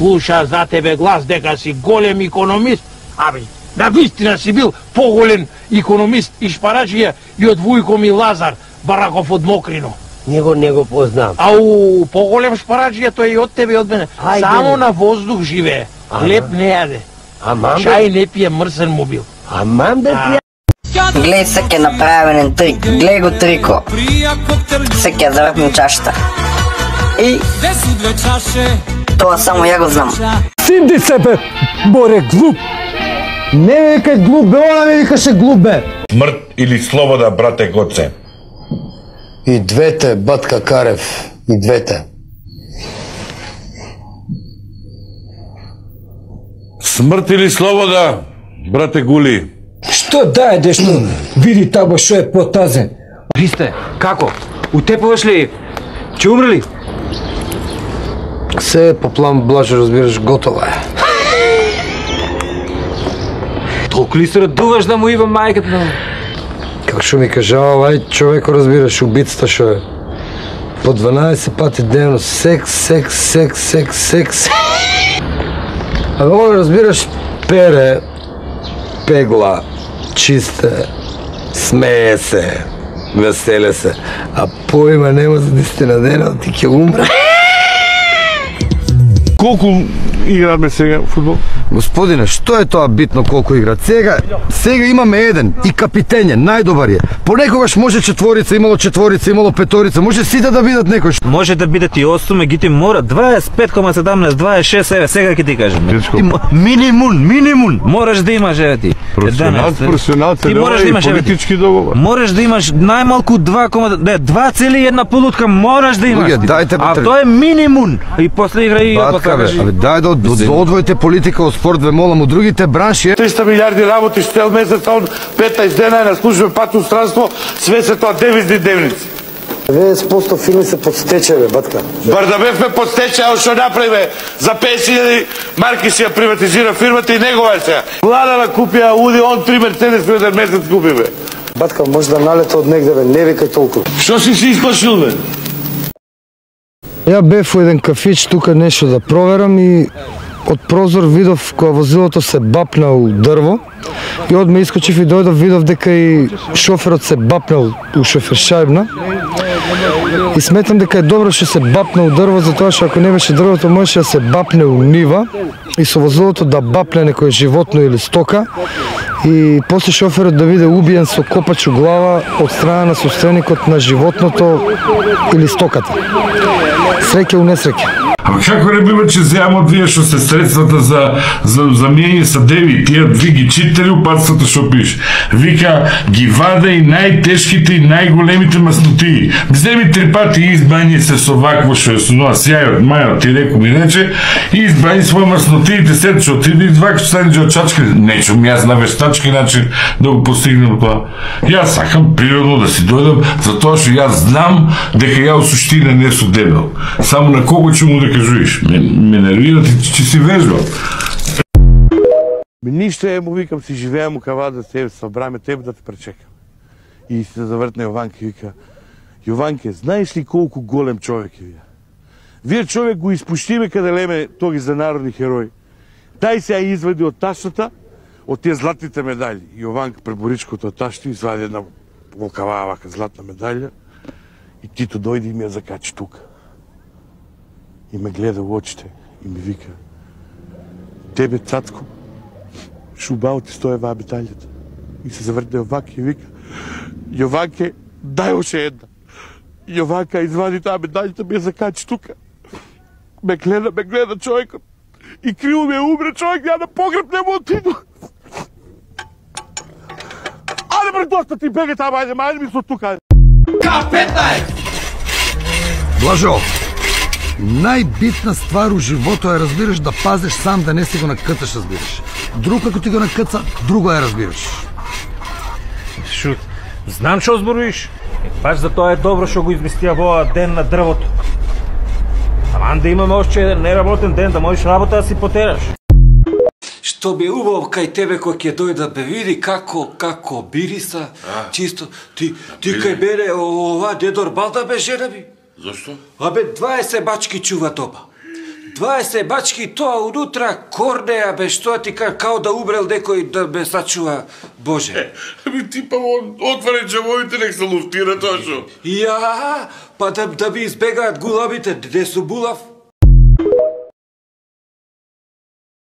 Слуша за тебе глас дека си голем икономист, да вистина си бил поголем икономист и шпараджија и од Вујко ми Лазар Бараков од Мокрино. Не го познам. Ау, поголем шпараджија тој и од тебе и од мене. Само на воздух живее. Хлеб не јаде. Чај не пие, мрсен му бил. Амам да пија. Глеј сеќе направен трик, глеј го трико. Сеќе завртни чашата. И тоа само ја го знам. Симди се бе, Боре, глуп. Не викај глуп бе, она ми викаше глуп бе. Смрт или слобода, брате Гоце? И двете, батка Карев, и двете. Смрт или слобода, брате Гули? Што да е дешто? Види таба шо е потазен. Христе, како? Утепуваш ли? Че умрли? Се по план Блажо, разбираш, готова е. Толку ли се радуваш да му ива мајката на му? Како шо ми кажа, овај човеко, разбираш, убицата шо е. По 12 пати дневно, секс. А ово, разбираш, пере, пегла, чисте, смее се, веселе се, а поима нема за 10 дена, ти ќе умре. Колку играме сега фудбал? Господине, што е тоа битно колку играат? Сега имаме еден и капитење, најдобар е. Понекогаш може четворица, имало петорица, може сите да бидат некој. Може да бидат и 8, меѓутоа мора 25,17, 26, еве сега ќе ти кажам. Минимум. Мораш да имаш, еве ти. Професионал, ти мораш да имаш политички договор. Можеш да имаш најмалку 2,1 полутка мораш да имаш. А тоа е минимум. И после игра и дај да одвоите политика од спорт, ве молам, од другите бранши. 300 милиарди работиш цел месец, он 15 дена е на службен пат у странство, све се тоа девизни дневници. 90% фирми се подстече, бе, батка. Бардабев ме подстече, а што направи, за 50.000 марки си ја приватизира фирмата и негова е сега. Влада купија Ауди, он 3 Мерцедес еден месец купи, бе. Батка, може да налета од негде, бе, не викај толку. Што си исплашил, бе? Ја бев во еден кафич тука нешто да проверам и од прозор видов кога возилото се бапна у дрво и одме искочив и дојдов, видов дека и шоферот се бапнал у шофершајбна и сметам дека е добро што се бапна у дрво, затоа што ако не беше дрвото можеше да се бапне у нива и со возилото да бапне некој животно или стока и после шоферот да биде убиен со копач у глава од страна на собственикот на животното или стоката. Среќа у несреќа. Ама како не бива че земат вие што се средствата за мијање садеви, тие ви ги читали упатствата што пише. Вика, ги вада и најтешките и најголемите маснотии. Земи 3 пати избање се со вакво што е сонува сјајот, мајот ти реко ми рече, и избање свој маснотиите, сед што ти вака што стане од чачки, нечум јас на вештачки начин да го постигнем тоа. Јас сакам природно да си дојдам, затоа што јас знам дека ја у суштина не сум дебел. Само на кого ќе му да кажуиш? Ме нервира ти, че си вежбал. Ништо е, му викам, си живеем у кавада, тебе събраме, тебе да те пречекам. И се завъртне Јованке и вика, Јованке, знаеш ли колку голем човек е вие? Вие човек го изпуштиме каде леме тоги за народни херои. Дај се ја извади од ташата, од тие златните медали. Јованка преборичкото од ташата извади една волкава вака златна медалја и Тито дојде и ми ја закачи тука. И ме гледа в очите и ми вика, тебе, цацко, шубао ти стоje ва медалјата. И се завртне Јованке и вика, Јованке, дај още една. Јованка извади таа медалјата, ми ја закачи тука. Ме гледа човекот. И криво ми умре човек, ја на погреб не му отиду. Ајде бре, доста ти беге тама, ајде ми со тука. К15! Блажо, најбитна ствар у живото е, разбираш, да пазиш сам да не си го накъцаш, разбираш. Друг ако ти го накъца, друго е, разбираш. Шут, знам што зборуваш. Баш за тоа е добро што го изместија во ден на дрвото. Аман да имаме още еден неработен ден, да можеш работа да си потераш. Што би убав кај тебе кој ќе дојде бе види како бириса, чисто, ти кај бере ова дедор Балда бе жена би? Зошто? Абе 20 бачки чува тоба. 20 бачки, тоа унутра корнеја, бе, што ти кажа, као да умрел некој да ме сачува, Боже. Ти па отвари джавовите, нек се луфтира тоа шо. Ја, па да би избегаат гулабите, де су булав,